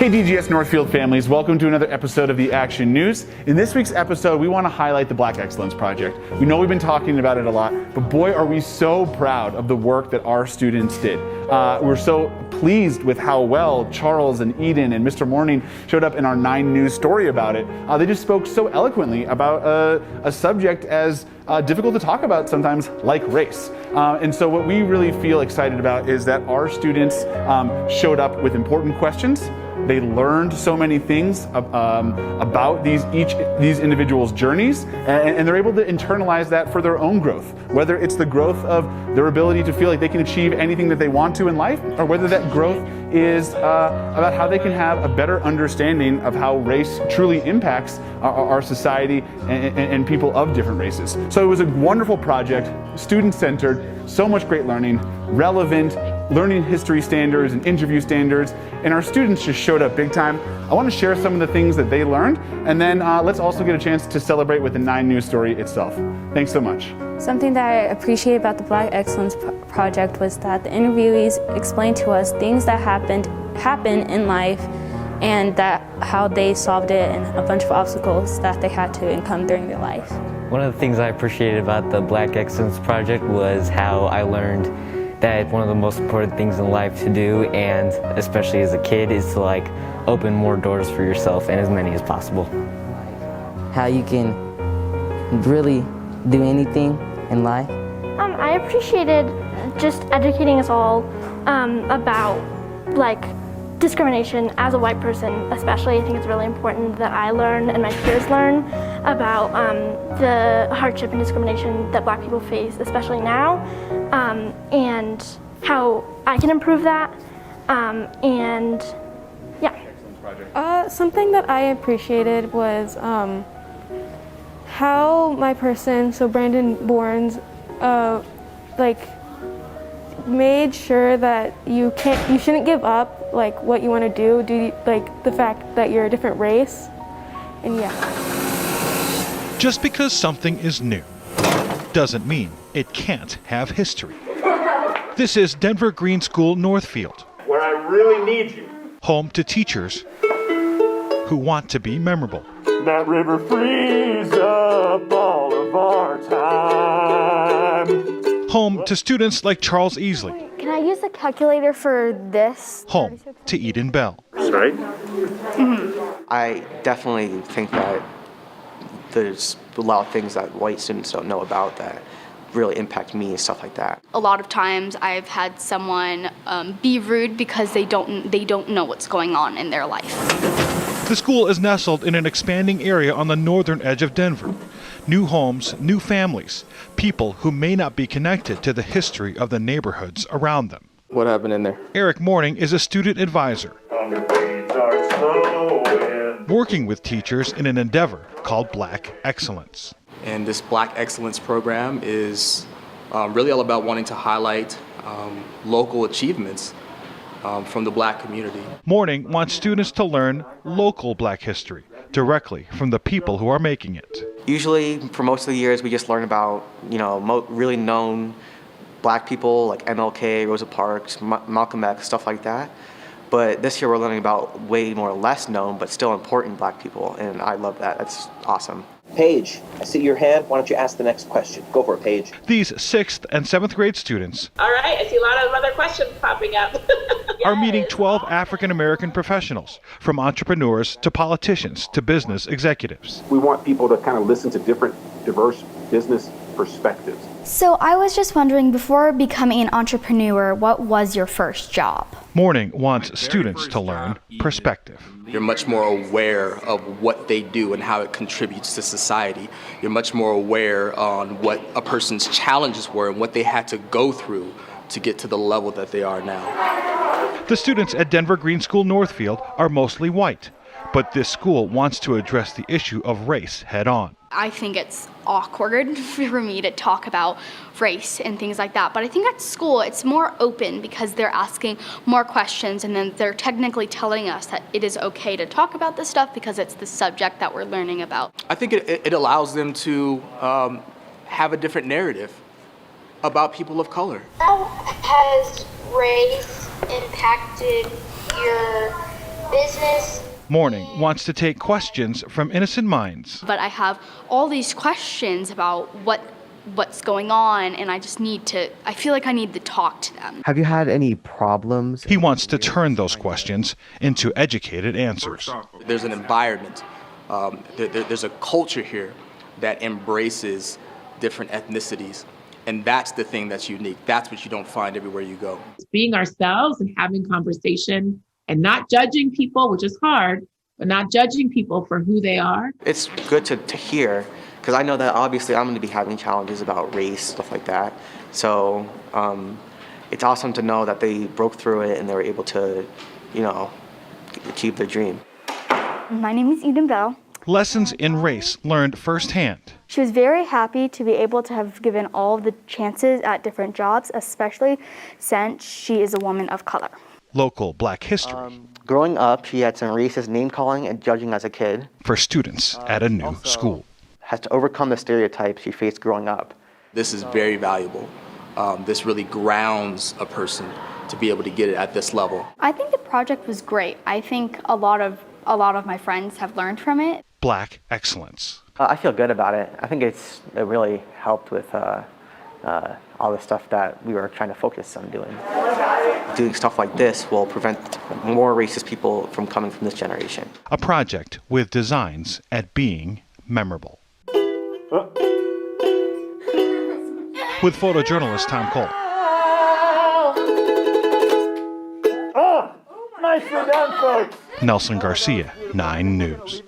Hey DGS Northfield families, welcome to another episode of the Action News. In this week's episode, we want to highlight the Black Excellence Project. We know we've been talking about it a lot, but boy are we so proud of the work that our students did. We're so pleased with how well Charles and Eden and Mr. Morning showed up in our 9 News story about it. They just spoke so eloquently about a subject as difficult to talk about sometimes, like race. And so what we really feel excited about is that our students showed up with important questions. They learned so many things about these individuals' journeys, and they're able to internalize that for their own growth, whether it's the growth of their ability to feel like they can achieve anything that they want to in life, or whether that growth is about how they can have a better understanding of how race truly impacts our society and people of different races. So it was a wonderful project, student-centered, so much great learning, relevant, learning history standards and interview standards, and our students just showed up big time. I want to share some of the things that they learned, and then let's also get a chance to celebrate with the 9 News story itself. Thanks so much. Something that I appreciate about the Black Excellence Project was that the interviewees explained to us things that happen in life, and that how they solved it and a bunch of obstacles that they had to overcome during their life. One of the things I appreciated about the Black Excellence Project was how I learned that one of the most important things in life to do, and especially as a kid, is to open more doors for yourself and as many as possible. How you can really do anything in life. I appreciated just educating us all about discrimination as a white person, especially. I think it's really important that I learn and my peers learn about the hardship and discrimination that Black people face, especially now, and how I can improve that, and yeah. Something that I appreciated was how my person, so Brandon Bournes, made sure that you shouldn't give up what you want to do the fact that you're a different race, and yeah. Just because something is new doesn't mean it can't have history. This is Denver Green School Northfield, Where I really need you. home to teachers who want to be memorable. That river frees up all of our time. Home to students like Charles Easley. Can I use the calculator for this? Home to Eden Bell. Right? I definitely think that there's a lot of things that white students don't know about that really impact me and stuff like that. A lot of times I've had someone be rude because they don't know what's going on in their life. The school is nestled in an expanding area on the northern edge of Denver. New homes, new families, people who may not be connected to the history of the neighborhoods around them. What happened in there? Eric Morning is a student advisor, working with teachers in an endeavor called Black Excellence. And this Black Excellence program is really all about wanting to highlight local achievements from the Black community. Morning wants students to learn local Black history directly from the people who are making it. Usually, for most of the years, we just learn about, really known Black people like MLK, Rosa Parks, Malcolm X, stuff like that. But this year we're learning about way more less known but still important Black people, and I love that. That's awesome. Paige, I see your hand. Why don't you ask the next question? Go for it, Paige. These 6th and 7th grade students All right, I see a lot of other questions popping up. are meeting 12 African American professionals, from entrepreneurs to politicians to business executives. We want people to kind of listen to different, diverse business perspectives. So I was just wondering, before becoming an entrepreneur, what was your first job? Morning wants students to learn perspective. You're much more aware of what they do and how it contributes to society. You're much more aware on what a person's challenges were and what they had to go through to get to the level that they are now. The students at Denver Green School Northfield are mostly white, but this school wants to address the issue of race head on. I think it's awkward for me to talk about race and things like that, but I think at school it's more open because they're asking more questions, and then they're technically telling us that it is okay to talk about this stuff because it's the subject that we're learning about. I think it allows them to have a different narrative about people of color. How has race impacted your business. Morning wants to take questions from innocent minds. But I have all these questions about what's going on, and I feel like I need to talk to them. Have you had any problems? He wants to turn those questions into educated answers. There's an environment, there's a culture here that embraces different ethnicities. And that's the thing that's unique. That's what you don't find everywhere you go. Being ourselves and having conversation and not judging people, which is hard, but not judging people for who they are. It's good to hear, because I know that obviously I'm going to be having challenges about race, stuff like that. So it's awesome to know that they broke through it and they were able to, achieve their dream. My name is Eden Bell. Lessons in race learned firsthand. She was very happy to be able to have given all of the chances at different jobs, especially since she is a woman of color. Local Black history. Growing up, she had some racist name-calling and judging as a kid. For students at a new school. Has to overcome the stereotypes she faced growing up. This is very valuable. This really grounds a person to be able to get it at this level. I think the project was great. I think a lot of my friends have learned from it. Black excellence. I feel good about it. I think it really helped with all the stuff that we were trying to focus on doing. Doing stuff like this will prevent more racist people from coming from this generation. A project with designs at being memorable. With photojournalist Tom Cole. Nicely done, folks. Nelson Garcia, 9 News.